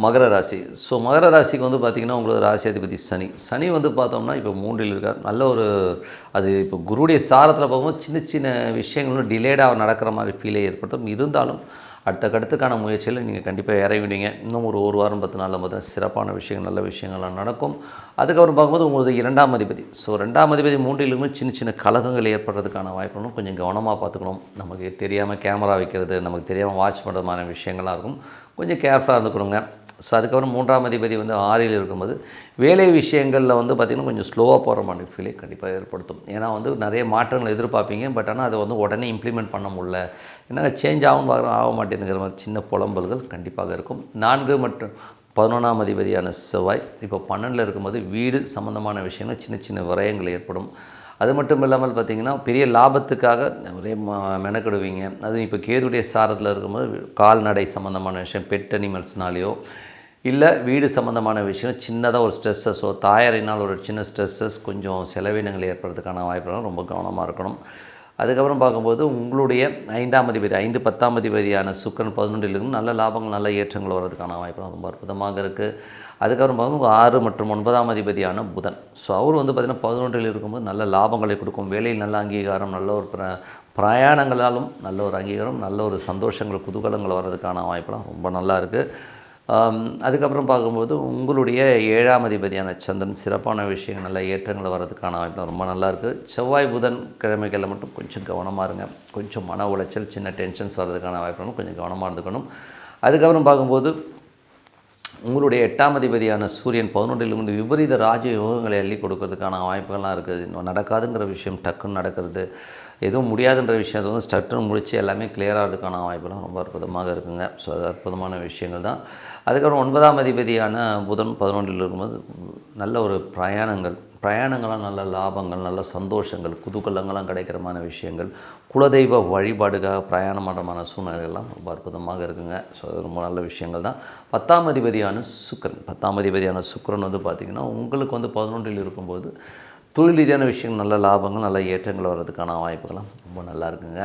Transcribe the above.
மகர ராசி. மகர ராசிக்கு பார்த்தீங்கன்னா, உங்களோட ராசியாதிபதி சனி. சனி பார்த்தோம்னா, இப்போ 3ல் இருக்கார். நல்ல ஒரு அது இப்போ குருவுடைய சாரத்தில் போகும்போது சின்ன சின்ன விஷயங்களும் டிலேடாக நடக்கிற மாதிரி ஃபீலை ஏற்படுத்தும். இருந்தாலும் அடுத்த கட்டத்துக்கான முயற்சியில் நீங்கள் கண்டிப்பாக இறங்கிடுவீங்க. இன்னும் ஒரு 1 வாரம் 10 நாளில் பார்த்தா சிறப்பான விஷயங்கள், நல்ல விஷயங்கள்லாம் நடக்கும். அதுக்கப்புறம் பார்க்கும்போது உங்களது 2ஆம் அதிபதி. 2ஆம் அதிபதி 3லுமே சின்ன சின்ன கலகங்கள் ஏற்படுறதுக்கான வாய்ப்புகளும் கொஞ்சம் கவனமாக பார்த்துக்கணும். நமக்கு தெரியாமல் கேமரா வைக்கிறது, நமக்கு தெரியாமல் வாட்ச் பண்ணுறதுமான விஷயங்கள்லாம் இருக்கும். கொஞ்சம் கேர்ஃபுல்லாக இருந்துக்கணுங்க. அதுக்கப்புறம் 3ஆம் அதிபதி 6ல் இருக்கும்போது வேலை விஷயங்களில் பார்த்திங்கன்னா கொஞ்சம் ஸ்லோவாக போகிற மாதிரி ஃபீலை கண்டிப்பாக ஏற்படுத்தும். ஏன்னா நிறைய மாற்றங்கள் எதிர்பார்ப்பீங்க. பட் ஆனால் அதை உடனே இம்ப்ளிமெண்ட் பண்ண முடியல, என்ன சேஞ்ச் ஆகும் பார்க்குறோம், ஆக மாட்டேங்குங்கிற மாதிரி சின்ன புலம்பல்கள் கண்டிப்பாக இருக்கும். 4 மற்றும் 11ஆம் அதிபதியான செவ்வாய் இப்போ 12ல் இருக்கும்போது வீடு சம்மந்தமான விஷயங்கள் சின்ன சின்ன விரயங்கள் ஏற்படும். அது மட்டும் இல்லாமல் பார்த்திங்கன்னா பெரிய லாபத்துக்காக நிறைய மெனக்கிடுவீங்க. அதுவும் இப்போ கேதுடைய சாரத்தில் இருக்கும்போது கால்நடை சம்மந்தமான விஷயம், பெட் அனிமல்ஸ்னாலேயோ இல்லை வீடு சம்மந்தமான விஷயம் சின்னதாக ஒரு ஸ்ட்ரெஸ்ஸஸோ, தாயாரினால் ஒரு சின்ன ஸ்ட்ரெஸ்ஸஸ், கொஞ்சம் செலவினங்கள் ஏற்படுறதுக்கான வாய்ப்புகளும் ரொம்ப கவனமாக இருக்கணும். அதுக்கப்புறம் பார்க்கும்போது உங்களுடைய 5ஆம் அதிபதி 5, 10ஆம் அதிபதியான சுக்கிரன் 11ல் இருக்கும். நல்ல லாபங்கள், நல்ல ஏற்றங்கள் வர்றதுக்கான வாய்ப்புலாம் ரொம்ப அற்புதமாக இருக்குது. அதுக்கப்புறம் பார்க்கும்போது 6 மற்றும் 9ஆம் அதிபதியான புதன். அவர் பார்த்திங்கன்னா 11ல் இருக்கும்போது நல்ல லாபங்களை கொடுக்கும். வேலையில் நல்ல அங்கீகாரம், நல்ல ஒரு பிரயாணங்களாலும் நல்ல ஒரு அங்கீகாரம், நல்ல ஒரு சந்தோஷங்கள், குதூகலங்கள் வர்றதுக்கான வாய்ப்புலாம் ரொம்ப நல்லா இருக்குது. அதுக்கப்புறம் பார்க்கும்போது உங்களுடைய 7ஆம் அதிபதியான சந்திரன் சிறப்பான விஷயங்கள், நல்ல ஏற்றங்கள் வர்றதுக்கான வாய்ப்பு ரொம்ப நல்லாயிருக்கு. செவ்வாய் புதன் கிழமைகளில் மட்டும் கொஞ்சம் கவனமாக இருங்க. கொஞ்சம் மன உளைச்சல், சின்ன டென்ஷன்ஸ் வர்றதுக்கான வாய்ப்புகளும் கொஞ்சம் கவனமாக இருந்துக்கணும். அதுக்கப்புறம் பார்க்கும்போது உங்களுடைய 8ஆம் அதிபதியான சூரியன் 11ல் இருந்து விபரீத ராஜயோகங்களை அள்ளி கொடுக்கறதுக்கான வாய்ப்புகள்லாம் இருக்குது. இன்னும் நடக்காதுங்கிற விஷயம் டக்குன்னு நடக்கிறது, எதுவும் முடியாதுன்ற விஷயம் அது ஸ்ட்ரக்டர் முடித்து எல்லாமே கிளியராகிறதுக்கான வாய்ப்புலாம் ரொம்ப அற்புதமாக இருக்குங்க. அது அற்புதமான விஷயங்கள் தான். அதுக்கப்புறம் 9ஆம் அதிபதியான புதன் 11ல் இருக்கும்போது நல்ல ஒரு பிரயாணங்களாம் நல்ல லாபங்கள், நல்ல சந்தோஷங்கள், குதூகலங்கள்லாம் கிடைக்கிறமான விஷயங்கள், குலதெய்வ வழிபாடுக்காக பிரயாணம் பண்ணுறமான சூழ்நிலைகள்லாம் ரொம்ப அற்புதமாக இருக்குங்க. அது ரொம்ப நல்ல விஷயங்கள் தான். 10ஆம் அதிபதியான சுக்கிரன் 10ஆம் அதிபதியான சுக்கிரன் பார்த்திங்கன்னா உங்களுக்கு 11ல் இருக்கும்போது தொழில் ரீதியான விஷயங்கள், நல்ல லாபங்கள், நல்ல ஏற்றங்கள் வர்றதுக்கான வாய்ப்புகள்லாம் ரொம்ப நல்லா இருக்குங்க.